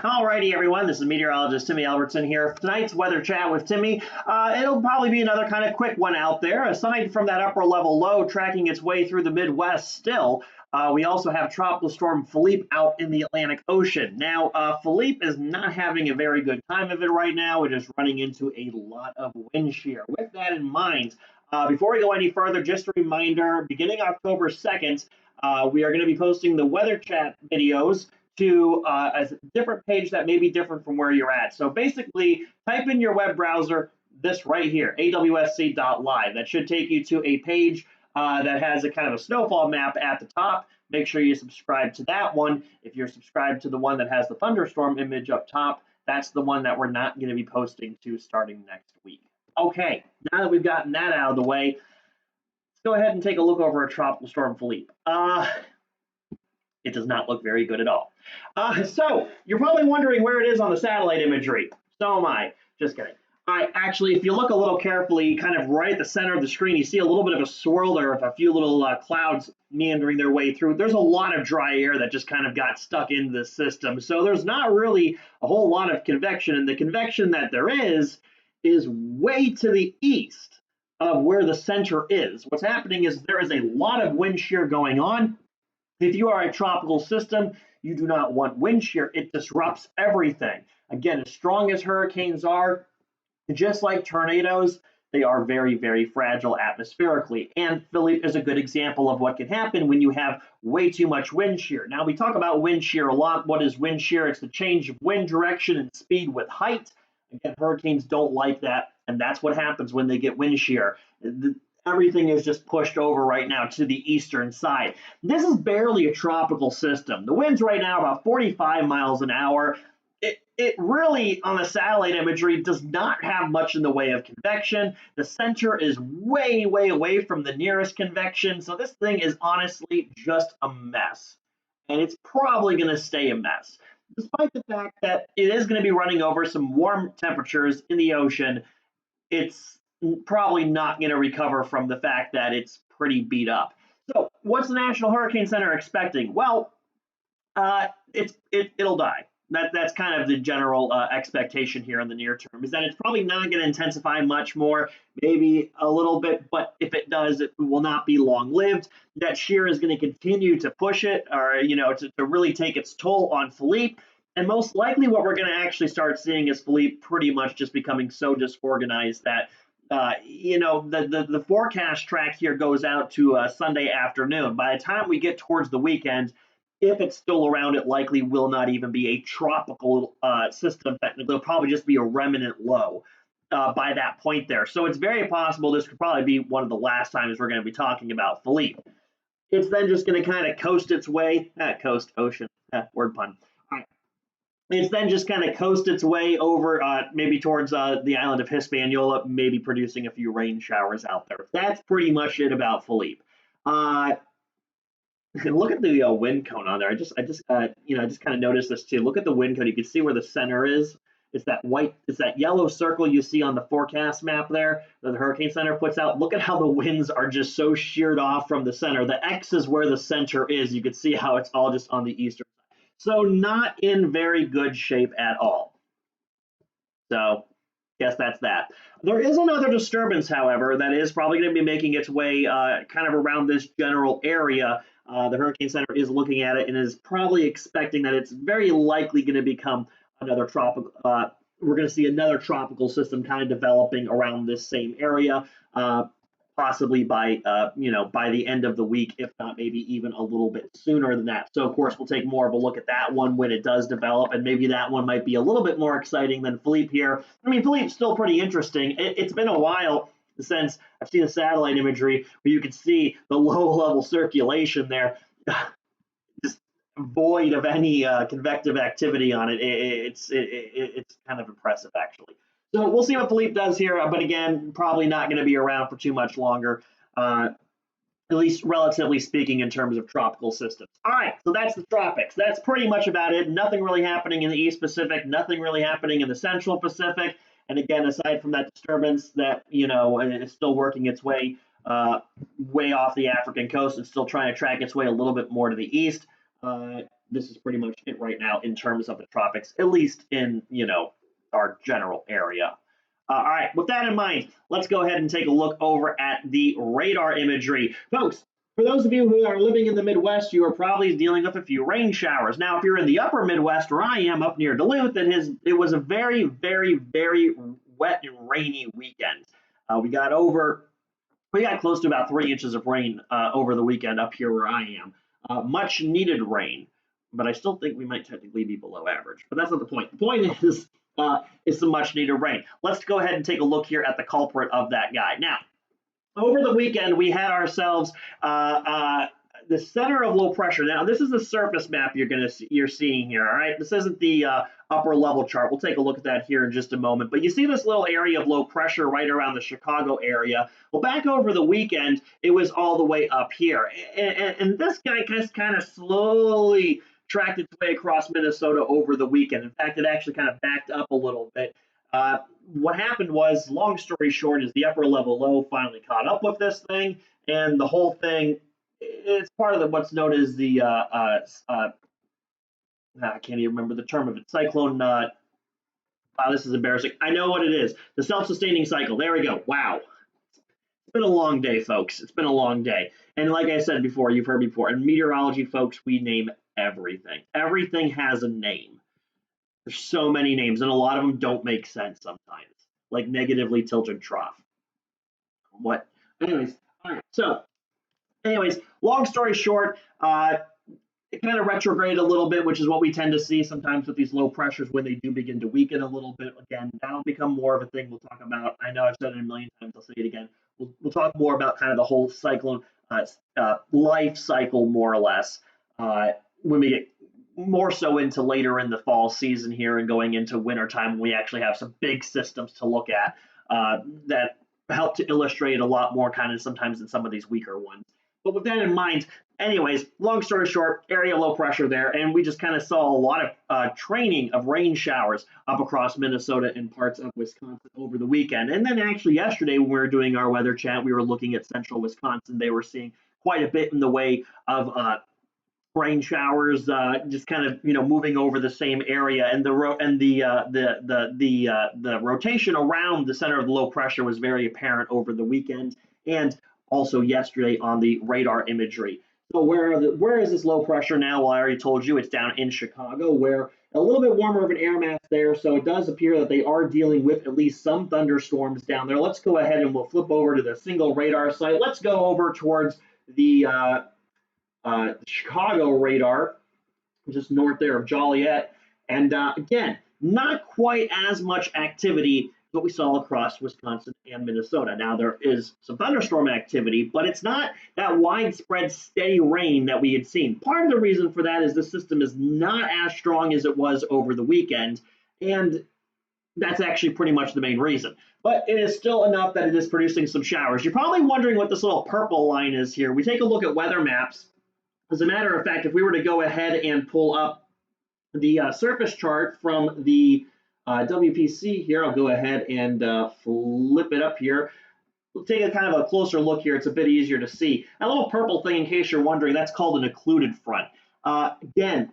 Alrighty, everyone. This is meteorologist Timmy Albertson here. Tonight's weather chat with Timmy. It'll probably be another kind of quick one out there. Aside from that upper level low tracking its way through the Midwest still, we also have Tropical Storm Philippe out in the Atlantic Ocean. Now, Philippe is not having a very good time of it right now. It is running into a lot of wind shear. With that in mind, before we go any further, just a reminder, beginning October 2nd, we are going to be posting the weather chat videos to a different page that may be different from where you're at. So basically, type in your web browser this right here, awsc.live. That should take you to a page that has a kind of a snowfall map at the top. Make sure you subscribe to that one. If you're subscribed to the one that has the thunderstorm image up top, that's the one that we're not going to be posting to starting next week. Okay, now that we've gotten that out of the way, let's go ahead and take a look over at Tropical Storm Philippe. It does not look very good at all. So you're probably wondering where it is on the satellite imagery. So am I. Just kidding. Actually, if you look a little carefully, kind of right at the center of the screen, you see a little bit of a swirl there of a few little clouds meandering their way through. There's a lot of dry air that just kind of got stuck into the system. So there's not really a whole lot of convection. And the convection that there is way to the east of where the center is. What's happening is there is a lot of wind shear going on. If you are a tropical system, you do not want wind shear. It disrupts everything. Again, as strong as hurricanes are, just like tornadoes, they are very, very fragile atmospherically. And Philippe is a good example of what can happen when you have way too much wind shear. Now, we talk about wind shear a lot. What is wind shear? It's the change of wind direction and speed with height. Again, hurricanes don't like that, and that's what happens when they get wind shear. Everything is just pushed over right now to the eastern side. This is barely a tropical system. The winds right now are about 45 miles an hour. It really, on the satellite imagery, does not have much in the way of convection. The center is way, way away from the nearest convection. So this thing is honestly just a mess. And it's probably going to stay a mess. Despite the fact that it is going to be running over some warm temperatures in the ocean, it's probably not going to recover from the fact that it's pretty beat up. So what's the National Hurricane Center expecting? Well, it'll die. That's kind of the general expectation here in the near term, is that it's probably not going to intensify much more, maybe a little bit, but if it does, it will not be long-lived. That shear is going to continue to push it, or to really take its toll on Philippe. And most likely what we're going to actually start seeing is Philippe pretty much just becoming so disorganized that the forecast track here goes out to Sunday afternoon. By the time we get towards the weekend, if it's still around, it likely will not even be a tropical system. Technically, it'll probably just be a remnant low by that point there. So it's very possible this could probably be one of the last times we're going to be talking about Philippe. It's then just going to kind of coast its way, ocean, word pun. It's then just kind of coast its way over maybe towards the island of Hispaniola, maybe producing a few rain showers out there. That's pretty much it about Philippe. Look at the wind cone on there. I just kind of noticed this too. Look at the wind cone. You can see where the center is. It's that yellow circle you see on the forecast map there that the Hurricane Center puts out. Look at how the winds are just so sheared off from the center. The X is where the center is. You can see how it's all just on the eastern side. So not in very good shape at all. So guess that's that. There is another disturbance, however, that is probably going to be making its way kind of around this general area. The Hurricane Center is looking at it and is probably expecting that it's very likely going to become another tropical. We're going to see another tropical system kind of developing around this same area, possibly by the end of the week, if not maybe even a little bit sooner than that. So of course we'll take more of a look at that one when it does develop, and maybe that one might be a little bit more exciting than Philippe here. I mean, Philippe's still pretty interesting. It's been a while since I've seen the satellite imagery where you can see the low-level circulation there, just void of any convective activity on it. It's kind of impressive, actually. So we'll see what Philippe does here, but again, probably not going to be around for too much longer, at least relatively speaking in terms of tropical systems. All right, so that's the tropics. That's pretty much about it. Nothing really happening in the East Pacific, nothing really happening in the Central Pacific. And again, aside from that disturbance that, is still working its way way off the African coast and still trying to track its way a little bit more to the east, this is pretty much it right now in terms of the tropics, at least in, our general area. All right, with that in mind, let's go ahead and take a look over at the radar imagery. Folks, for those of you who are living in the Midwest, you are probably dealing with a few rain showers. Now, if you're in the upper Midwest, where I am up near Duluth, it was a very, very, very wet and rainy weekend. We got close to about 3 inches of rain over the weekend up here where I am. Much needed rain, but I still think we might technically be below average. But that's not the point. The point is some much needed rain. Let's go ahead and take a look here at the culprit of that guy. Now, over the weekend, we had ourselves the center of low pressure. Now, this is the surface map you're seeing here. All right, this isn't the upper level chart. We'll take a look at that here in just a moment. But you see this little area of low pressure right around the Chicago area. Well, back over the weekend, it was all the way up here, and this guy just kind of slowly tracked its way across Minnesota over the weekend. In fact, it actually kind of backed up a little bit. What happened was, long story short, is the upper level low finally caught up with this thing, and the whole thing, it's part of what's known as the I can't even remember the term of it. Cyclone. Wow, this is embarrassing. I know what it is. The self-sustaining cycle. There we go. Wow. It's been a long day, folks. It's been a long day. And like I said before, you've heard before, in meteorology, folks, we name everything. Everything has a name. There's so many names, and a lot of them don't make sense sometimes, like negatively tilted trough. What? Anyways, all right. So, long story short, it kind of retrograded a little bit, which is what we tend to see sometimes with these low pressures when they do begin to weaken a little bit. Again, that'll become more of a thing we'll talk about. I know I've said it a million times. I'll say it again. We'll talk more about kind of the whole cyclone life cycle, more or less, when we get more so into later in the fall season here and going into wintertime, when we actually have some big systems to look at that help to illustrate a lot more kind of sometimes than some of these weaker ones. But with that in mind, anyways, long story short, area low pressure there, and we just kind of saw a lot of training of rain showers up across Minnesota and parts of Wisconsin over the weekend. And then actually yesterday when we were doing our weather chat, we were looking at central Wisconsin. They were seeing quite a bit in the way of rain showers, just kind of moving over the same area, and the rotation around the center of the low pressure was very apparent over the weekend and also yesterday on the radar imagery. So where is this low pressure now? Well, I already told you it's down in Chicago, where a little bit warmer of an air mass there, so it does appear that they are dealing with at least some thunderstorms down there. Let's go ahead and we'll flip over to the single radar site. Let's go over towards the Chicago radar, just north there of Joliet. And again, not quite as much activity as what we saw across Wisconsin and Minnesota. Now, there is some thunderstorm activity, but it's not that widespread steady rain that we had seen. Part of the reason for that is the system is not as strong as it was over the weekend, and that's actually pretty much the main reason. But it is still enough that it is producing some showers. You're probably wondering what this little purple line is here. We take a look at weather maps. As a matter of fact, if we were to go ahead and pull up the surface chart from the WPC here, I'll go ahead and flip it up here. We'll take a kind of a closer look here. It's a bit easier to see. That little purple thing, in case you're wondering, that's called an occluded front. Again,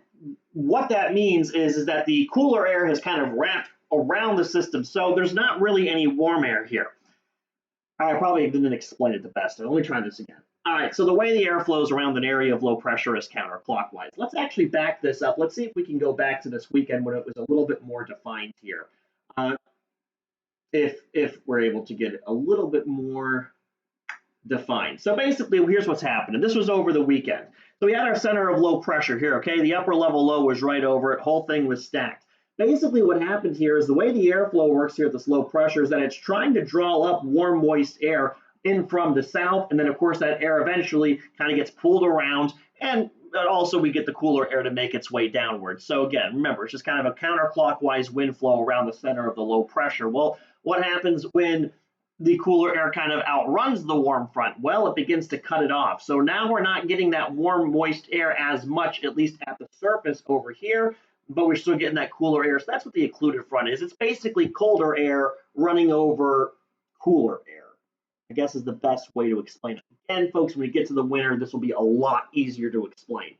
what that means is that the cooler air has kind of wrapped around the system, so there's not really any warm air here. I probably didn't explain it the best. Let me try this again. All right, so the way the air flows around an area of low pressure is counterclockwise. Let's actually back this up. Let's see if we can go back to this weekend when it was a little bit more defined here. If we're able to get it a little bit more defined. So basically, here's what's happening. This was over the weekend. So we had our center of low pressure here, okay? The upper level low was right over it. Whole thing was stacked. Basically, what happened here is the way the airflow works here at this low pressure is that it's trying to draw up warm, moist air in from the south, and then of course that air eventually kind of gets pulled around, and also we get the cooler air to make its way downwards. So again, remember, it's just kind of a counterclockwise wind flow around the center of the low pressure. Well, what happens when the cooler air kind of outruns the warm front? Well, it begins to cut it off. So now we're not getting that warm, moist air as much, at least at the surface over here, but we're still getting that cooler air. So that's what the occluded front is. It's basically colder air running over cooler air, I guess, is the best way to explain it. Again, folks, when we get to the winter, this will be a lot easier to explain.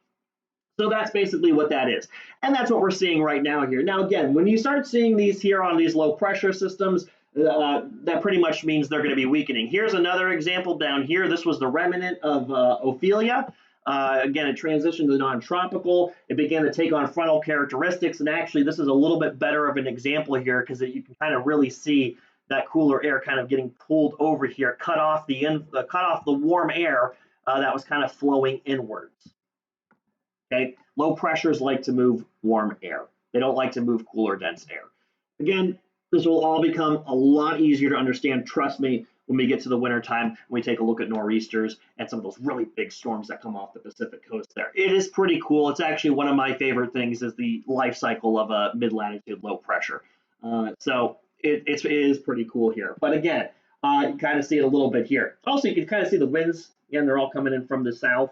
So that's basically what that is. And that's what we're seeing right now here. Now, again, when you start seeing these here on these low pressure systems, that pretty much means they're going to be weakening. Here's another example down here. This was the remnant of Ophelia. Again, it transitioned to non-tropical. It began to take on frontal characteristics. And actually, this is a little bit better of an example here because you can kind of really see that cooler air kind of getting pulled over here, cut off the warm air that was kind of flowing inwards. Okay, low pressures like to move warm air. They don't like to move cooler, dense air. Again, this will all become a lot easier to understand. Trust me, when we get to the wintertime, when we take a look at nor'easters and some of those really big storms that come off the Pacific coast there. It is pretty cool. It's actually one of my favorite things is the life cycle of a mid-latitude low pressure. So it is pretty cool here. But again, you kind of see it a little bit here. Also, you can kind of see the winds. Again, they're all coming in from the south.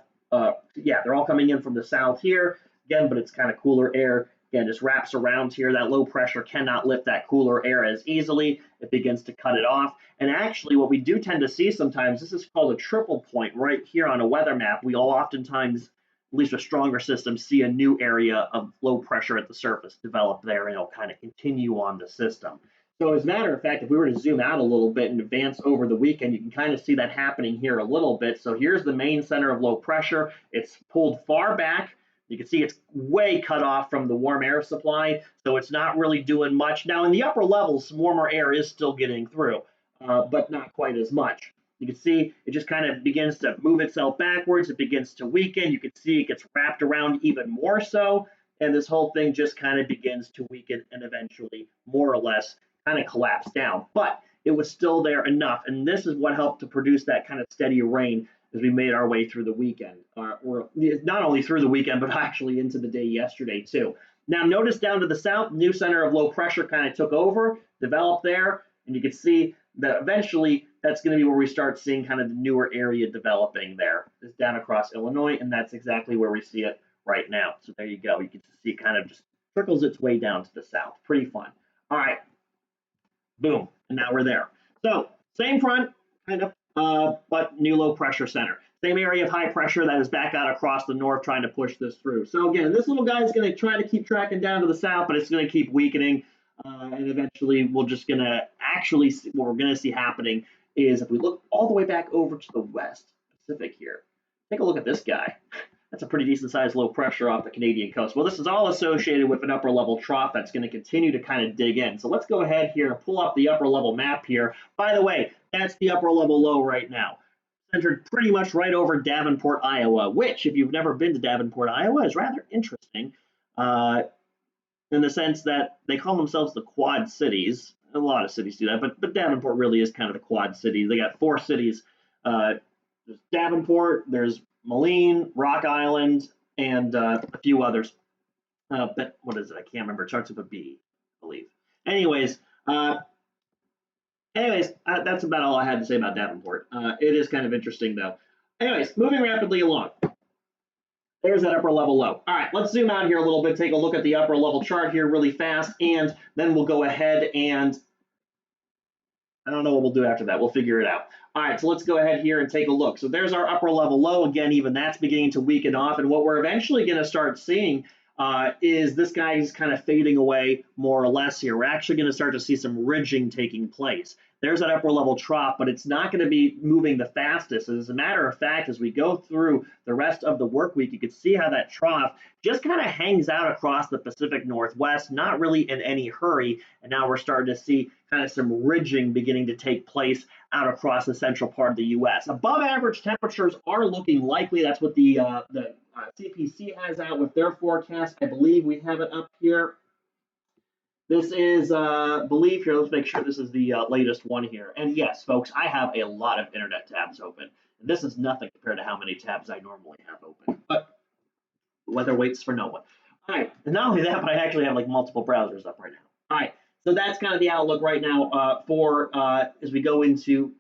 Yeah, they're all coming in from the south here. Again, but it's kind of cooler air. Again, just wraps around here. That low pressure cannot lift that cooler air as easily. It begins to cut it off. And actually, what we do tend to see sometimes, this is called a triple point right here on a weather map. We all oftentimes, at least with stronger systems, see a new area of low pressure at the surface develop there, and it'll kind of continue on the system. So as a matter of fact, if we were to zoom out a little bit and advance over the weekend, you can kind of see that happening here a little bit. So here's the main center of low pressure. It's pulled far back. You can see it's way cut off from the warm air supply, so it's not really doing much. Now in the upper levels, warmer air is still getting through, but not quite as much. You can see it just kind of begins to move itself backwards. It begins to weaken. You can see it gets wrapped around even more so, and this whole thing just kind of begins to weaken and eventually, more or less, kind of collapse down. But it was still there enough, and this is what helped to produce that kind of steady rain as we made our way through the weekend, or not only through the weekend, but actually into the day yesterday too. Now notice down to the south, new center of low pressure kind of took over, developed there, and you can see that eventually that's going to be where we start seeing kind of the newer area developing there. It's down across Illinois, and that's exactly where we see it right now. So there you go. You can see it kind of just trickles its way down to the south. Pretty fun. All right. Boom. And now we're there. So same front, kind of, but new low pressure center. Same area of high pressure that is back out across the north trying to push this through. So again, this little guy is going to try to keep tracking down to the south, but it's going to keep weakening. And eventually we're just going to actually see, what we're going to see happening is if we look all the way back over to the west Pacific here, take a look at this guy. That's a pretty decent sized low pressure off the Canadian coast. Well, this is all associated with an upper level trough that's going to continue to kind of dig in. So let's go ahead here and pull up the upper level map here. By the way, that's the upper level low right now. Centered pretty much right over Davenport, Iowa, which, if you've never been to Davenport, Iowa, is rather interesting in the sense that they call themselves the Quad Cities. A lot of cities do that, but Davenport really is kind of the Quad City. They got 4 cities. There's Davenport, there's Moline, Rock Island, and a few others. But what is it? I can't remember. It starts with a B, I believe. Anyways, that's about all I had to say about Davenport. It is kind of interesting, though. Anyways, moving rapidly along. There's that upper level low. All right, let's zoom out here a little bit, take a look at the upper level chart here really fast, and then we'll go ahead and I don't know what we'll do after that. We'll figure it out. All right, so let's go ahead here and take a look. So there's our upper level low. Again, even that's beginning to weaken off. And what we're eventually going to start seeing is this guy's kind of fading away more or less here. We're actually going to start to see some ridging taking place. There's that upper level trough, but it's not going to be moving the fastest. As a matter of fact, as we go through the rest of the work week, you can see how that trough just kind of hangs out across the Pacific Northwest, not really in any hurry. And now we're starting to see kind of some ridging beginning to take place out across the central part of the U.S. Above average temperatures are looking likely. That's what the CPC has out with their forecast. I believe we have it up here. This is, believe here, let's make sure this is the latest one here. And yes, folks, I have a lot of internet tabs open. And this is nothing compared to how many tabs I normally have open. But weather waits for no one. All right, and not only that, but I actually have like multiple browsers up right now. All right, so that's kind of the outlook right now for as we go into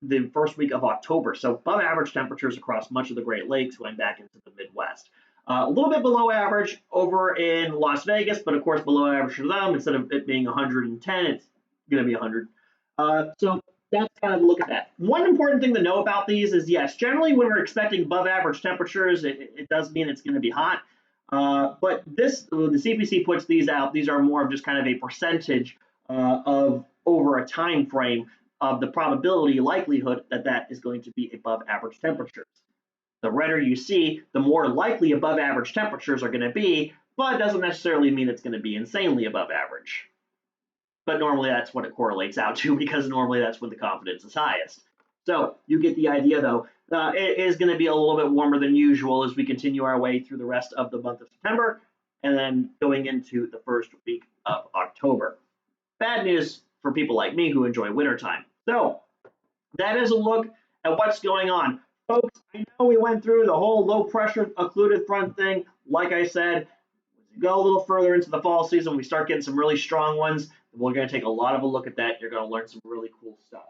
the first week of October. So above average temperatures across much of the Great Lakes going back into the Midwest. A little bit below average over in Las Vegas, but of course below average for them. Instead of it being 110, it's going to be 100. So that's kind of a look at that. One important thing to know about these is, yes, generally when we're expecting above average temperatures, it does mean it's going to be hot. But this, the CPC puts these out. These are more of just kind of a percentage of over a time frame of the probability likelihood that that is going to be above average temperatures. The redder you see, the more likely above average temperatures are going to be, but it doesn't necessarily mean it's going to be insanely above average. But normally that's what it correlates out to, because normally that's when the confidence is highest. So you get the idea, though. It is going to be a little bit warmer than usual as we continue our way through the rest of the month of September and then going into the first week of October. Bad news for people like me who enjoy wintertime. So that is a look at what's going on. Folks, I know we went through the whole low pressure occluded front thing. Like I said, as you go a little further into the fall season, we start getting some really strong ones. We're going to take a lot of a look at that. You're going to learn some really cool stuff.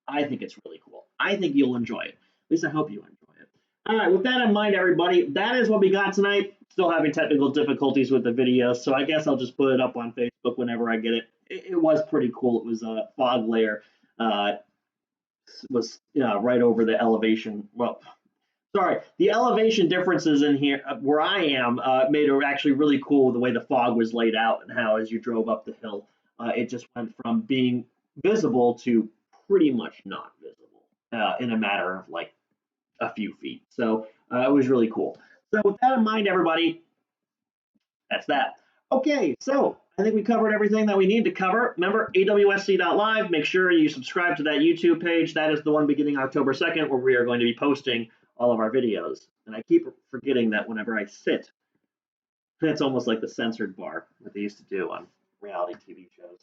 I think it's really cool. I think you'll enjoy it. At least I hope you enjoy it. All right, with that in mind, everybody, that is what we got tonight. Still having technical difficulties with the video, so I guess I'll just put it up on Facebook whenever I get it. It was pretty cool. It was a fog layer. Was right over the elevation. Well, sorry, the elevation differences in here where I am made it actually really cool the way the fog was laid out and how as you drove up the hill, it just went from being visible to pretty much not visible in a matter of like a few feet. So it was really cool. So with that in mind, everybody, that's that. Okay, so I think we covered everything that we need to cover. Remember, awsc.live. Make sure you subscribe to that YouTube page. That is the one beginning October 2nd, where we are going to be posting all of our videos. And I keep forgetting that whenever I sit, it's almost like the censored bar that they used to do on reality TV shows.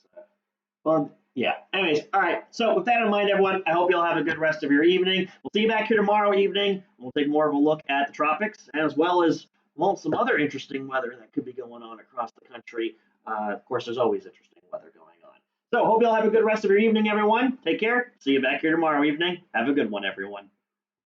Well, yeah. Anyways, all right. So with that in mind, everyone, I hope you all have a good rest of your evening. We'll see you back here tomorrow evening. We'll take more of a look at the tropics as well as, well, some other interesting weather that could be going on across the country. Of course, there's always interesting weather going on. So hope you all have a good rest of your evening, everyone. Take care. See you back here tomorrow evening. Have a good one, everyone.